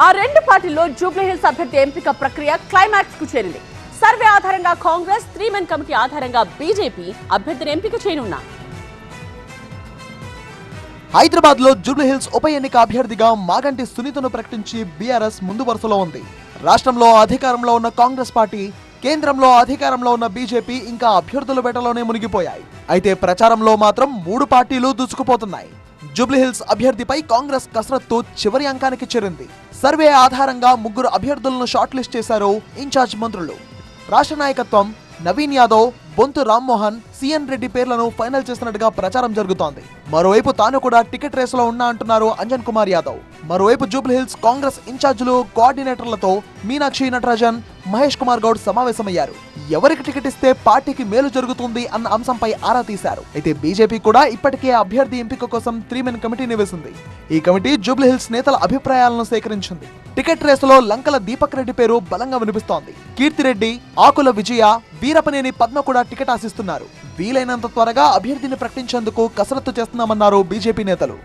ఆ రెండు పార్టీల్లో జూబ్లీహిల్స్ అభ్యర్థి ఎంపిక ప్రక్రియ క్లైమాక్స్ కు చేరింది. సర్వే ఆధారంగా కాంగ్రెస్, 3 మెన్ కమిటీ ఆధారంగా బీజేపీ అభ్యర్థిని ఎంపిక చేయనున్నారు. హైదరాబాద్ లో జూబ్లీహిల్స్ ఉప ఎన్నిక అభ్యర్థిగా మాగంటి సునీతను ప్రకటించి బీఆర్ఎస్ ముందు వరుసలో ఉంది. రాష్ట్రంలో అధికారంలో ఉన్న కాంగ్రెస్ పార్టీ, కేంద్రంలో అధికారంలో ఉన్న బీజేపీ ఇంకా అభ్యర్థుల వేటలోనే మునిగిపోయాయి. అయితే ప్రచారంలో మాత్రం 3 పార్టీలు దూసుకుపోతున్నాయి. జూబ్లీహిల్స్ అభ్యర్థిపై కాంగ్రెస్ కసరత్తు చివరి అంకానికి చేరింది. సర్వే ఆధారంగా 3 అభ్యర్థులను షార్ట్ లిస్ట్ చేశారు ఇన్ఛార్జ్ మంత్రులు. రాష్ట్ర నాయకత్వం నవీన్ యాదవ్, బొంతు రామ్మోహన్, సిఎన్ రెడ్డి పేర్లను ఫైనల్ చేసినట్టుగా ప్రచారం జరుగుతోంది. మరోవైపు తాను కూడా టికెట్ రేసులో ఉన్నా అంటున్నారు అంజన్ కుమార్ యాదవ్. మరోవైపు జూబ్లీహిల్స్ కాంగ్రెస్ ఇన్ఛార్జీలు, కోఆర్డినేటర్లతో మీనాక్షి నటరాజన్, మహేష్ కుమార్ గౌడ్ సమావేశమయ్యారు. ఎవరికి టికెట్ ఇస్తే పార్టీకి మేలు జరుగుతుంది అన్న అంశంపై ఆరా తీశారు. అయితే బీజేపీ కూడా ఇప్పటికే అభ్యర్థి ఎంపిక కోసం 3 మెన్ కమిటీని వేసింది. ఈ కమిటీ జూబ్లీహిల్స్ నేతల అభిప్రాయాలను సేకరించింది. టికెట్ రేసులో లంకల దీపక్ రెడ్డి పేరు బలంగా వినిపిస్తోంది. కీర్తిరెడ్డి, ఆకుల విజయ, వీరపనేని పద్మ కూడా టికెట్ ఆశిస్తున్నారు. వీలైనంత త్వరగా అభ్యర్థిని ప్రకటించేందుకు కసరత్తు చేస్తున్నామన్నారు బీజేపీ నేతలు.